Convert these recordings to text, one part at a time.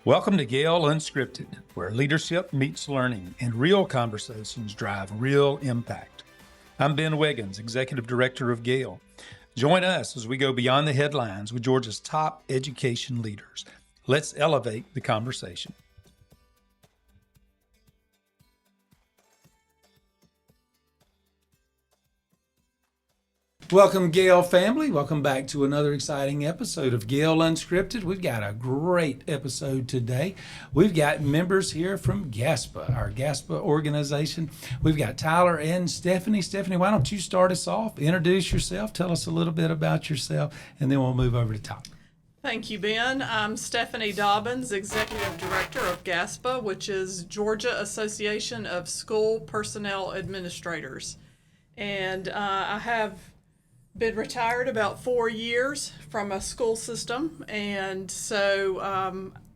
Welcome to GAEL Unscripted, where leadership meets learning and real conversations drive real impact. I'm Ben Wiggins, Executive Director of GAEL. Join us as we go beyond the headlines with Georgia's top education leaders. Let's elevate the conversation. Welcome, GAEL family. Welcome back to another exciting episode of GAEL Unscripted. We've got a great episode today. We've got members here from GASPA, our GASPA organization. We've got Tyler and Stephanie. Stephanie, why don't you start us off? Introduce yourself. Tell us a little bit about yourself, and then we'll move over to Tyler. Thank you, Ben. I'm Stephanie Dobbins, Executive Director of GASPA, which is Georgia Association of School Personnel Administrators. And I have been retired about 4 years from a school system, and so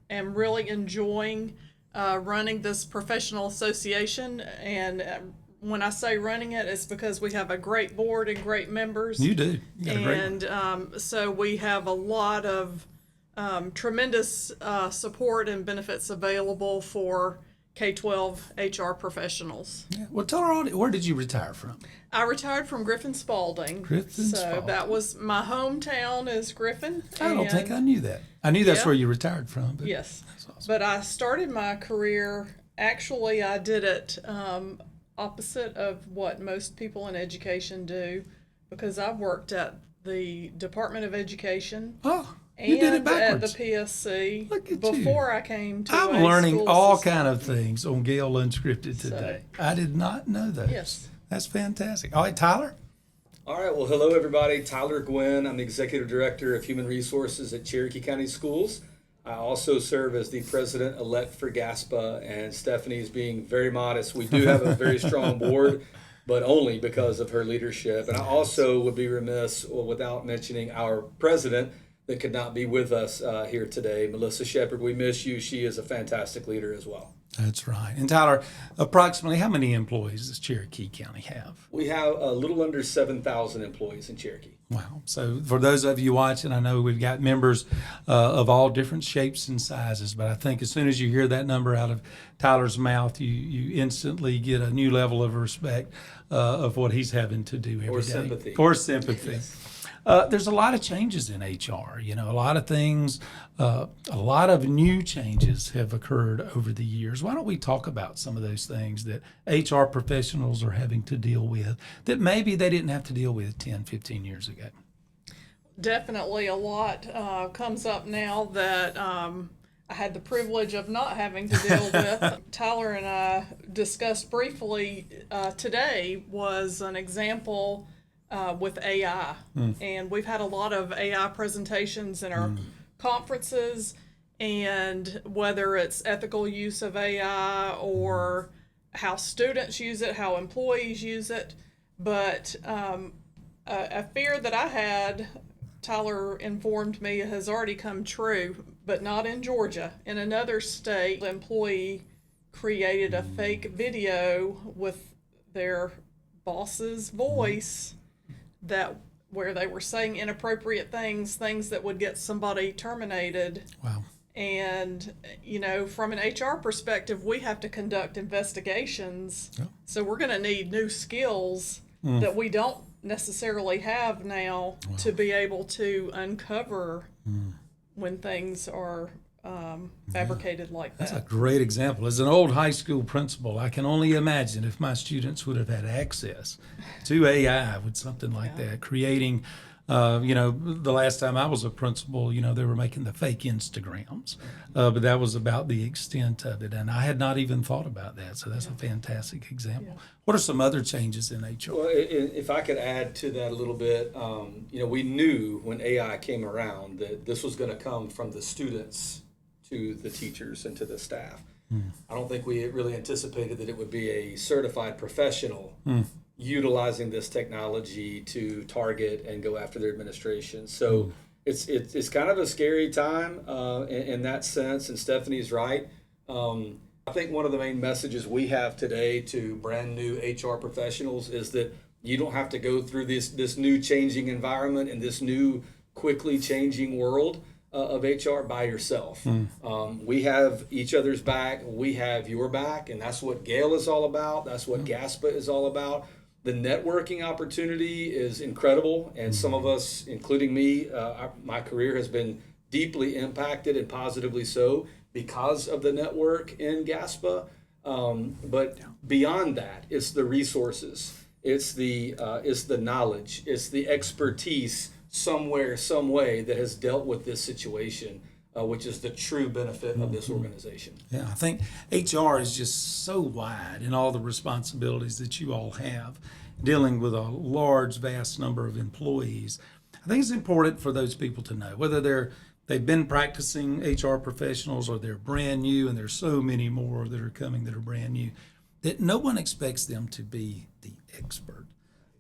am really enjoying running this professional association. And when I say running it, it's because we have a great board and great members. You do. You got a great And so we have a lot of tremendous support and benefits available for K-12 HR professionals. Yeah. Well, tell our audience, where did you retire from? I retired from Griffin Spalding. Spalding. That was my hometown is Griffin. I don't think I knew that. I knew that's Yeah. where you retired from. But Yes. that's awesome. But I started my career, actually I did it opposite of what most people in education do, because I worked at the Department of Education. Oh, you did it And at the backwards. PSC Look at before I came to I'm a learning school all system. kind of things on GAEL Unscripted today. I did not know those. Yes. That's fantastic. All right, Tyler. All right, well, hello, everybody. Tyler Gwynn. I'm the Executive Director of Human Resources at Cherokee County Schools. I also serve as the President-elect for GASPA, and Stephanie is being very modest. We do have a very strong board, but only because of her leadership. And I also would be remiss without mentioning our President that could not be with us here today, Melissa Shepard. We miss you. She is a fantastic leader as well. That's right. And Tyler, approximately how many employees does Cherokee County have? We have a little under 7,000 employees in Cherokee. Wow. So for those of you watching, I know we've got members of all different shapes and sizes, but I think as soon as you hear that number out of Tyler's mouth, you instantly get a new level of respect of what he's having to do every day. Or sympathy. Or sympathy. Yes. There's a lot of changes in HR. You know, a lot of things, a lot of new changes have occurred over the years. Why don't we talk about some of those things that HR professionals are having to deal with that maybe they didn't have to deal with 10, 15 years ago? Definitely a lot comes up now that I had the privilege of not having to deal with. Tyler and I discussed briefly today was an example with AI. And we've had a lot of AI presentations in our conferences, and whether it's ethical use of AI or how students use it, how employees use it. But a fear that I had, Tyler informed me, has already come true, but not in Georgia. In another state, the employee created a fake video with their boss's voice where they were saying inappropriate things that would get somebody terminated. Wow. And, you know, from an HR perspective, we have to conduct investigations. Yeah. So we're going to need new skills that we don't necessarily have now to be able to uncover when things are fabricated like that. That's a great example. As an old high school principal, I can only imagine if my students would have had access to AI with something like that, creating, the last time I was a principal, they were making the fake Instagrams, but that was about the extent of it. And I had not even thought about that. So that's a fantastic example. Yeah. What are some other changes in HR? Well, if I could add to that a little bit, we knew when AI came around that this was going to come from the students to the teachers and to the staff. I don't think we really anticipated that it would be a certified professional utilizing this technology to target and go after their administration. So it's kind of a scary time in that sense, and Stephanie's right. I think one of the main messages we have today to brand new HR professionals is that you don't have to go through this new changing environment and this new quickly changing world of HR by yourself. We have each other's back. We have your back, and that's what GAEL is all about. That's what GASPA is all about. The networking opportunity is incredible, and some of us, including me, my career has been deeply impacted and positively so because of the network in GASPA. But beyond that, it's the resources, it's the knowledge, it's the expertise somewhere, some way that has dealt with this situation, which is the true benefit of this organization. Yeah, I think HR is just so wide in all the responsibilities that you all have, dealing with a large, vast number of employees. I think it's important for those people to know, whether they've been practicing HR professionals or they're brand new, and there's so many more that are coming that are brand new, that no one expects them to be the expert.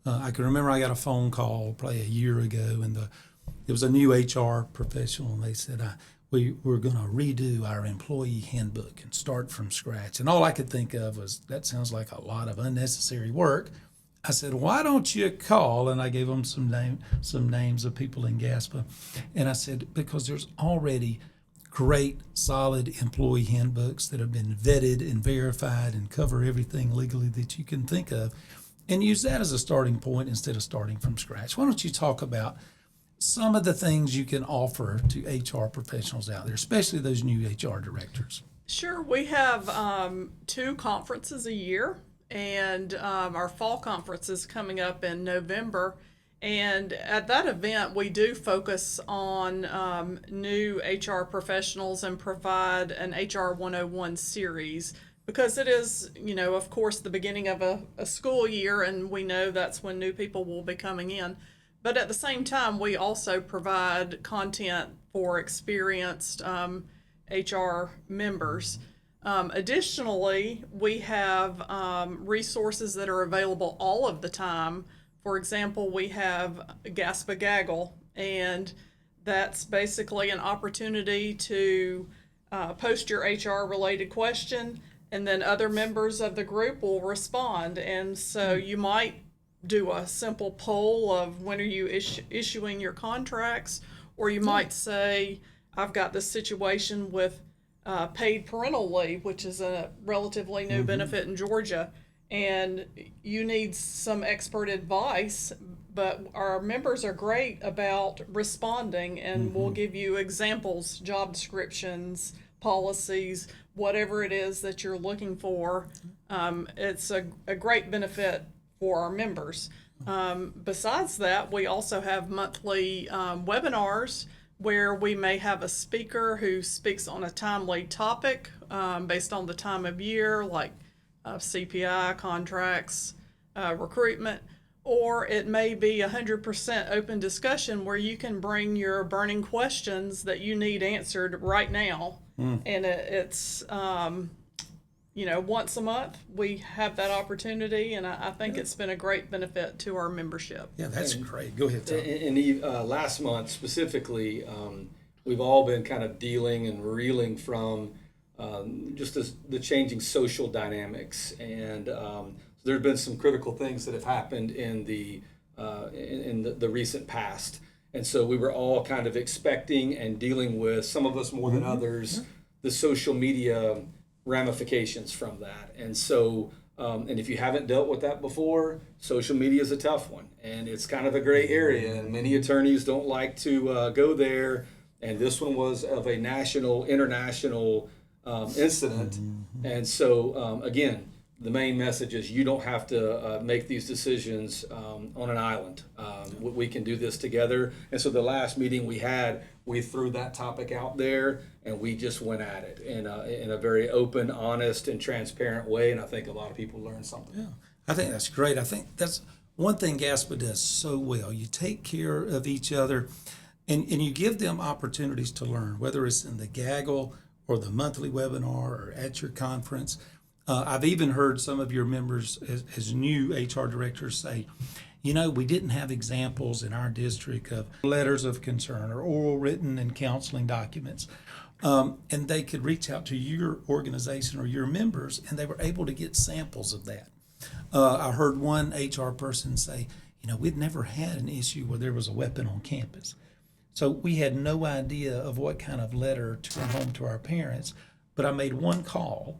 I can remember I got a phone call probably a year ago, and it was a new HR professional, and they said, we're going to redo our employee handbook and start from scratch. And all I could think of was, that sounds like a lot of unnecessary work. I said, why don't you call? And I gave them some names of people in GASPA. And I said, because there's already great, solid employee handbooks that have been vetted and verified and cover everything legally that you can think of, and use that as a starting point instead of starting from scratch. Why don't you talk about some of the things you can offer to HR professionals out there, especially those new HR directors? Sure. We have 2 conferences a year, and our fall conference is coming up in November. And at that event, we do focus on new HR professionals and provide an HR 101 series, because it is, of course, the beginning of a school year, and we know that's when new people will be coming in. But at the same time, we also provide content for experienced HR members. Additionally, we have resources that are available all of the time. For example, we have GASPA GAEL, and that's basically an opportunity to post your HR related question, and then other members of the group will respond. And so you might do a simple poll of when are you issuing your contracts, or you might say, I've got this situation with paid parental leave, which is a relatively new benefit in Georgia, and you need some expert advice, but our members are great about responding, and we'll give you examples, job descriptions, policies, whatever it is that you're looking for. It's a great benefit for our members. Besides that, we also have monthly webinars where we may have a speaker who speaks on a timely topic based on the time of year, like CPI, contracts, recruitment, or it may be 100% open discussion where you can bring your burning questions that you need answered right now. And it's once a month we have that opportunity, and I think it's been a great benefit to our membership. Yeah, that's great. Go ahead, Tom. And last month specifically, we've all been kind of dealing and reeling from just the changing social dynamics, and there have been some critical things that have happened in the recent past. And so we were all kind of expecting and dealing with, some of us more than others, the social media ramifications from that. And so, and if you haven't dealt with that before, social media is a tough one, and it's kind of a gray area, and many attorneys don't like to go there. And this one was of a international incident. And so, again, the main message is you don't have to make these decisions on an island. We can do this together. And so the last meeting we had, we threw that topic out there, and we just went at it in a very open, honest, and transparent way. And I think a lot of people learned something. Yeah, I think that's great. I think that's one thing GASPA does so well. You take care of each other, and you give them opportunities to learn, whether it's in the GAGL or the monthly webinar or at your conference. I've even heard some of your members as new HR directors say, we didn't have examples in our district of letters of concern or oral, written, and counseling documents. And they could reach out to your organization or your members, and they were able to get samples of that. I heard one HR person say, we'd never had an issue where there was a weapon on campus. So we had no idea of what kind of letter to send home to our parents, but I made one call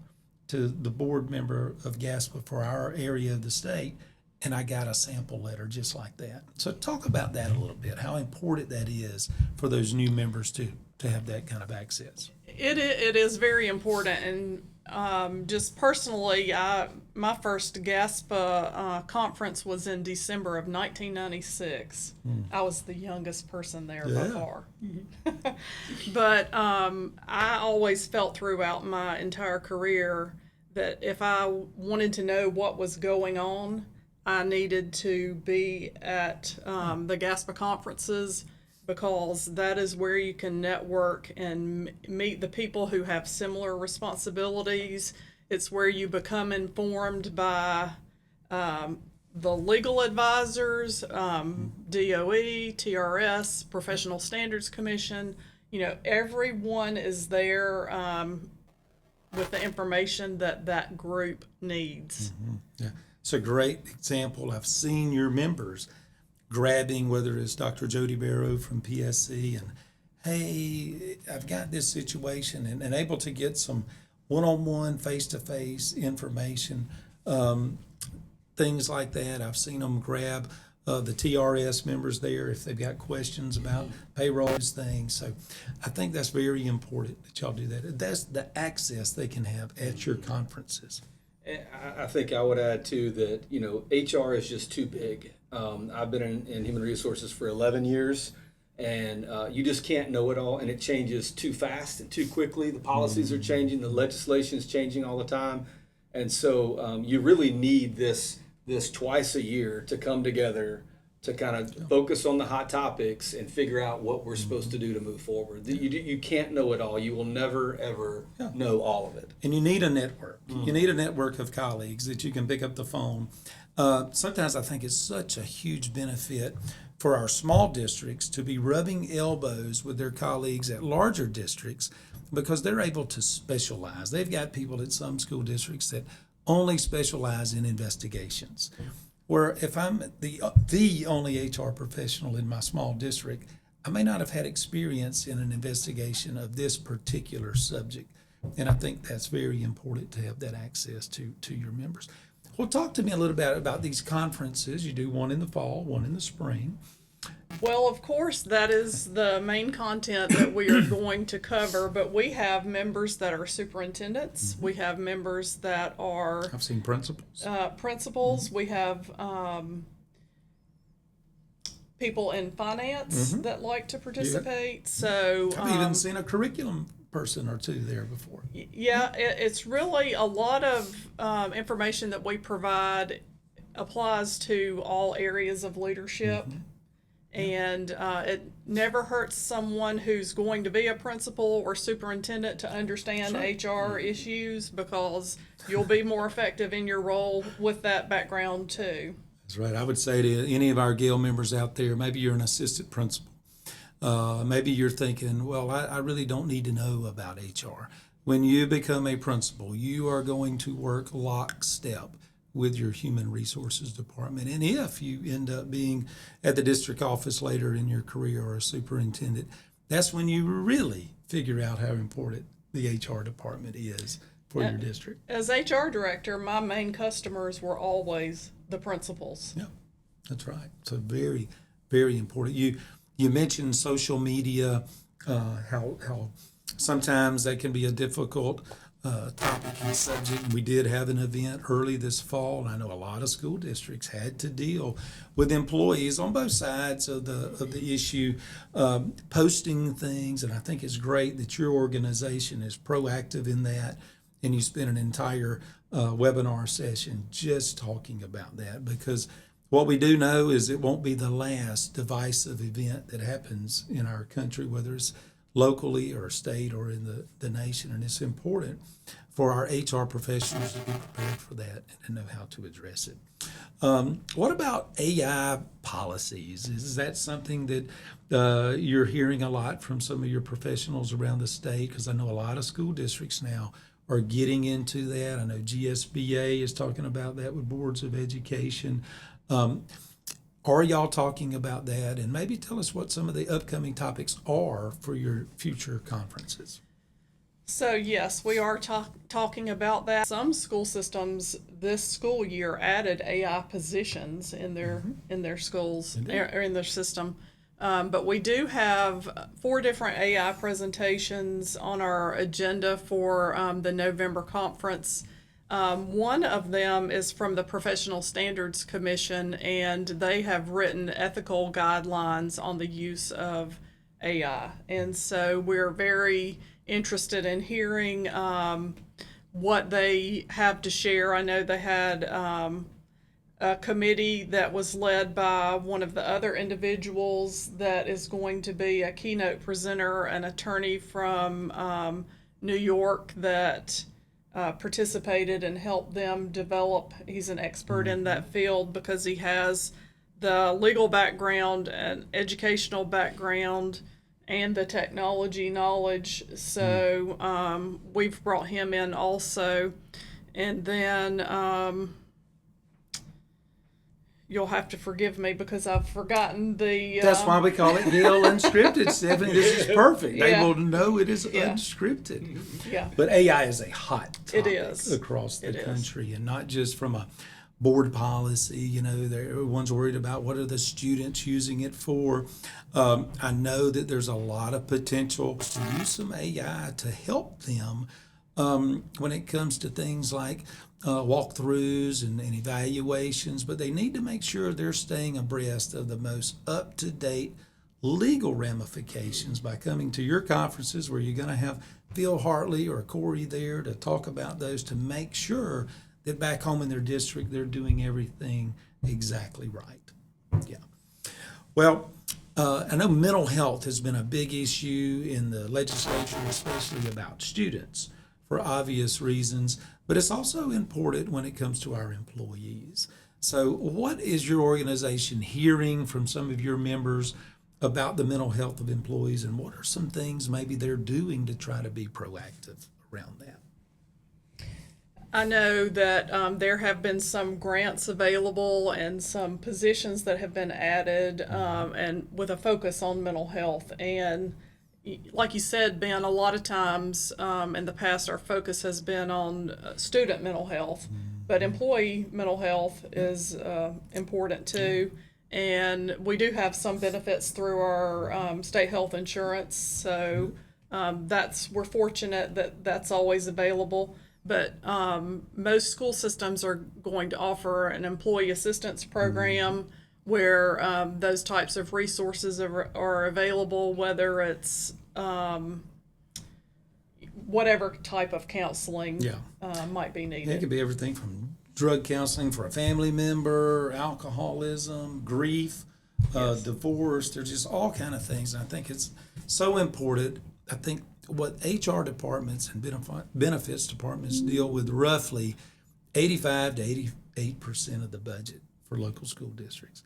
to the board member of GASPA for our area of the state, and I got a sample letter just like that. So talk about that a little bit, how important that is for those new members to have that kind of access. It is very important, and just personally, my first GASPA conference was in December of 1996. I was the youngest person there by far. But I always felt throughout my entire career that if I wanted to know what was going on, I needed to be at the GASPA conferences, because that is where you can network and meet the people who have similar responsibilities. It's where you become informed by the legal advisors, DOE, TRS, Professional Standards Commission. You know, everyone is there with the information that that group needs. Yeah, it's a great example. I've seen your members grabbing, whether it's Dr. Jody Barrow from PSC, and hey, I've got this situation, and able to get some one-on-one, face-to-face information, things like that. I've seen them grab the TRS members there if they've got questions about payroll things. So I think that's very important that y'all do that. That's the access they can have at your conferences. I think I would add too that, you know, HR is just too big. I've been in human resources for 11 years, and you just can't know it all, and it changes too fast and too quickly. The policies are changing, the legislation is changing all the time, and so you really need this twice a year to come together to kind of focus on the hot topics and figure out what we're supposed to do to move forward. You can't know it all. You will never, ever know all of it. And you need a network. You need a network of colleagues that you can pick up the phone. Sometimes I think it's such a huge benefit for our small districts to be rubbing elbows with their colleagues at larger districts, because they're able to specialize. They've got people at some school districts that only specialize in investigations. Where if I'm the only HR professional in my small district, I may not have had experience in an investigation of this particular subject. And I think that's very important to have that access to your members. Well, talk to me a little bit about these conferences. You do one in the fall, one in the spring. Well, of course, that is the main content that we are going to cover, but we have members that are superintendents. We have members that are I've seen principals. Principals. We have people in finance that like to participate. So I've even seen a curriculum person or two there before. Yeah, it's really a lot of information that we provide applies to all areas of leadership. And it never hurts someone who's going to be a principal or superintendent to understand HR issues, because you'll be more effective in your role with that background too. That's right. I would say to any of our GAEL members out there, maybe you're an assistant principal. Maybe you're thinking, well, I really don't need to know about HR. When you become a principal, you are going to work lockstep with your human resources department. And if you end up being at the district office later in your career or a superintendent, that's when you really figure out how important the HR department is for your district. As HR director, my main customers were always the principals. Yeah, that's right. So very, very important. You mentioned social media, how sometimes that can be a difficult topic and subject. We did have an event early this fall, and I know a lot of school districts had to deal with employees on both sides of the issue posting things, and I think it's great that your organization is proactive in that, and you spent an entire webinar session just talking about that, because what we do know is it won't be the last divisive event that happens in our country, whether it's locally or state or in the nation, and it's important for our HR professionals to be prepared for that and to know how to address it. What about AI policies? Is that something that you're hearing a lot from some of your professionals around the state? Because I know a lot of school districts now are getting into that. I know GSBA is talking about that with boards of education. Are y'all talking about that? And maybe tell us what some of the upcoming topics are for your future conferences. So yes, we are talking about that. Some school systems this school year added AI positions in their schools or in their system. But we do have 4 different AI presentations on our agenda for the November conference. One of them is from the Professional Standards Commission, and they have written ethical guidelines on the use of AI. And so we're very interested in hearing what they have to share. I know they had a committee that was led by one of the other individuals that is going to be a keynote presenter, an attorney from New York that participated and helped them develop. He's an expert in that field because he has the legal background and educational background and the technology knowledge. So we've brought him in also. And then you'll have to forgive me because I've forgotten the... That's why we call it GAEL Unscripted, Stephanie. This is perfect. Yeah. They will know it is unscripted. Yeah. But AI is a hot topic It is. across the It is. country, and not just from a board policy. You know, everyone's worried about what are the students using it for. I know that there's a lot of potential to use some AI to help them when it comes to things like walkthroughs and evaluations, but they need to make sure they're staying abreast of the most up-to-date legal ramifications by coming to your conferences where you're going to have Phil Hartley or Corey there to talk about those, to make sure that back home in their district they're doing everything exactly right. Yeah. Well, I know mental health has been a big issue in the legislature, especially about students, for obvious reasons, but it's also important when it comes to our employees. So what is your organization hearing from some of your members about the mental health of employees, and what are some things maybe they're doing to try to be proactive around that? I know that there have been some grants available and some positions that have been added and with a focus on mental health. And like you said, Ben, a lot of times in the past our focus has been on student mental health, but employee mental health is important too. And we do have some benefits through our state health insurance, so we're fortunate that that's always available. But most school systems are going to offer an employee assistance program where those types of resources are available, whether it's whatever type of counseling might be needed. It could be everything from drug counseling for a family member, alcoholism, grief, divorce. There's just all kind of things. And I think it's so important. I think what HR departments and benefits departments deal with roughly 85 to 88% of the budget for local school districts.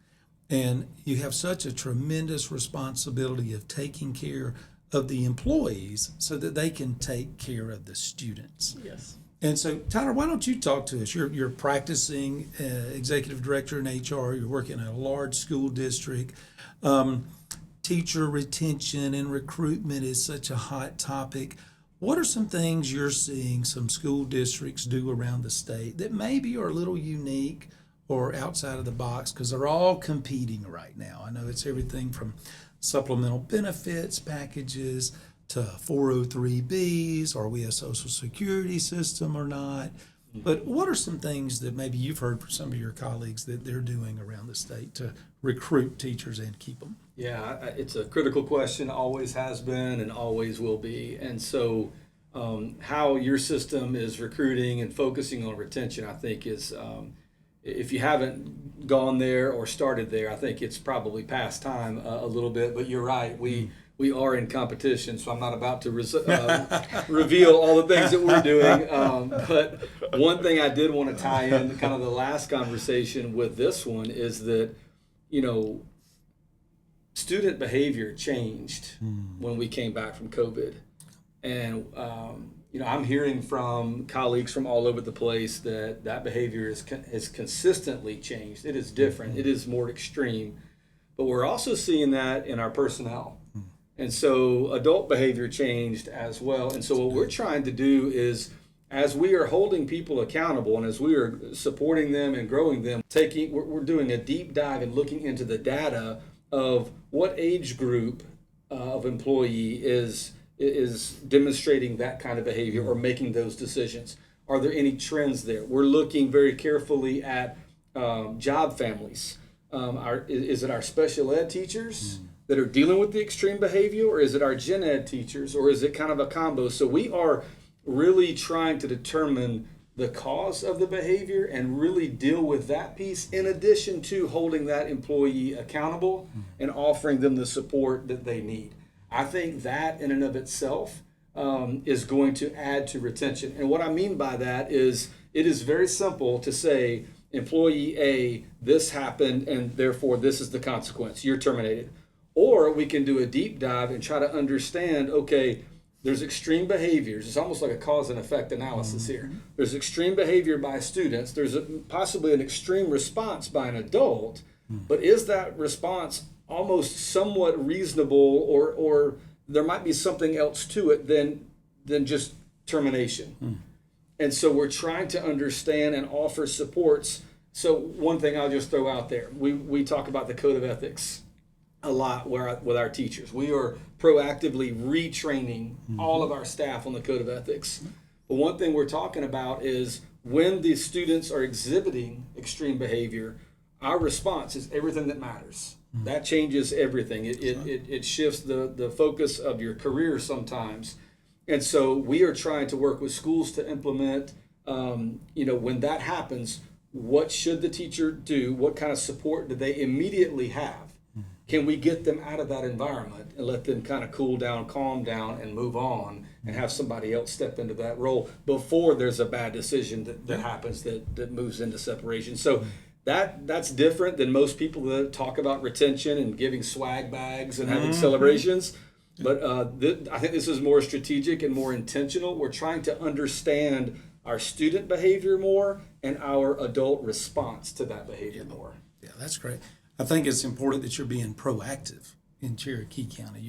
And you have such a tremendous responsibility of taking care of the employees so that they can take care of the students. Yes. And so, Tyler, why don't you talk to us? You're practicing executive director in HR. You're working in a large school district. Teacher retention and recruitment is such a hot topic. What are some things you're seeing some school districts do around the state that maybe are a little unique or outside of the box? Because they're all competing right now. I know it's everything from supplemental benefits packages to 403Bs. Are we a social security system or not? But what are some things that maybe you've heard from some of your colleagues that they're doing around the state to recruit teachers and keep them? Yeah, it's a critical question, always has been and always will be. And so how your system is recruiting and focusing on retention, I think is, if you haven't gone there or started there, I think it's probably past time a little bit. But you're right, we are in competition, so I'm not about to reveal all the things that we're doing. But one thing I did want to tie in kind of the last conversation with this one is that, you know, student behavior changed when we came back from COVID. And I'm hearing from colleagues from all over the place that behavior has consistently changed. It is different. It is more extreme. But we're also seeing that in our personnel. And so adult behavior changed as well. And so what we're trying to do is, as we are holding people accountable and as we are supporting them and growing them, we're doing a deep dive and looking into the data of what age group of employee is demonstrating that kind of behavior or making those decisions. Are there any trends there? We're looking very carefully at job families. Is it our special ed teachers that are dealing with the extreme behavior, or is it our gen ed teachers, or is it kind of a combo? So we are really trying to determine the cause of the behavior and really deal with that piece, in addition to holding that employee accountable and offering them the support that they need. I think that in and of itself is going to add to retention. And what I mean by that is, it is very simple to say, employee A, this happened and therefore this is the consequence, you're terminated. Or we can do a deep dive and try to understand, okay, there's extreme behaviors. It's almost like a cause and effect analysis here. There's extreme behavior by students. There's possibly an extreme response by an adult, but is that response almost somewhat reasonable, or there might be something else to it than just termination? And so we're trying to understand and offer supports. So one thing I'll just throw out there, we talk about the code of ethics a lot with our teachers. We are proactively retraining all of our staff on the code of ethics. But one thing we're talking about is, when the students are exhibiting extreme behavior, our response is everything that matters. That changes everything. It shifts the focus of your career sometimes. And so we are trying to work with schools to implement, when that happens, what should the teacher do? What kind of support do they immediately have? Can we get them out of that environment and let them kind of cool down, calm down, and move on, and have somebody else step into that role before there's a bad decision that happens that moves into separation? So that's different than most people that talk about retention and giving swag bags and having celebrations. But I think this is more strategic and more intentional. We're trying to understand our student behavior more and our adult response to that behavior more. Yeah, that's great. I think it's important that you're being proactive in Cherokee County.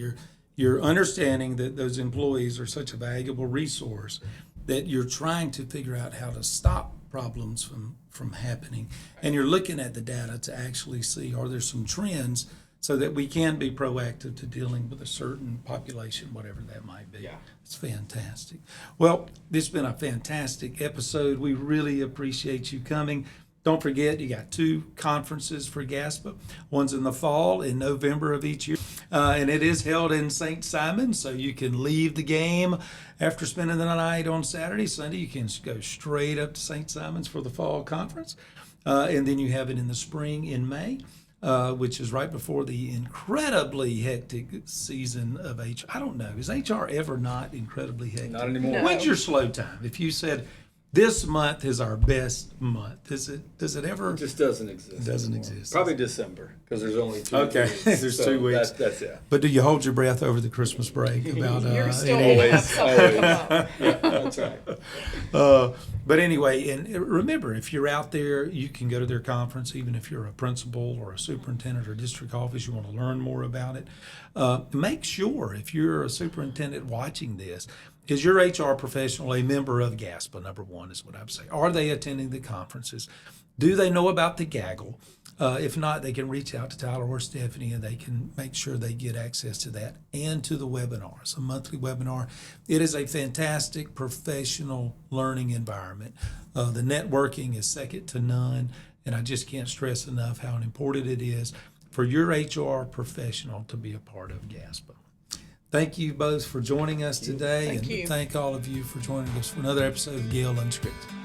You're understanding that those employees are such a valuable resource that you're trying to figure out how to stop problems from happening. And you're looking at the data to actually see, are there some trends, so that we can be proactive to dealing with a certain population, whatever that might be. Yeah. It's fantastic. Well, this has been a fantastic episode. We really appreciate you coming. Don't forget, you got 2 conferences for GASPA. One's in the fall, in November of each year, and it is held in St. Simon, so you can leave the game after spending the night on Saturday. Sunday, you can go straight up to St. Simon's for the fall conference, and then you have it in the spring in May, which is right before the incredibly hectic season of HR. I don't know, is HR ever not incredibly hectic? Not anymore. No. When's your slow time? If you said, this month is our best month, does it ever? It just doesn't exist. It doesn't anymore. exist. Probably December, because there's only 2 Okay. weeks. There's 2 weeks. That's it. But do you hold your breath over the Christmas break about You're still any- going to have something come up. Yeah, that's right. But anyway, and remember, if you're out there, you can go to their conference, even if you're a principal or a superintendent or district office, you want to learn more about it. Make sure, if you're a superintendent watching this, is your HR professional a member of GASPA, number one, is what I would say. Are they attending the conferences? Do they know about the GAEL? If not, they can reach out to Tyler or Stephanie, and they can make sure they get access to that and to the webinar. It's a monthly webinar. It is a fantastic professional learning environment. The networking is second to none, and I just can't stress enough how important it is for your HR professional to be a part of GASPA. Thank you both for joining us today, Thank and you. thank all of you for joining us for another episode of GAEL Unscripted.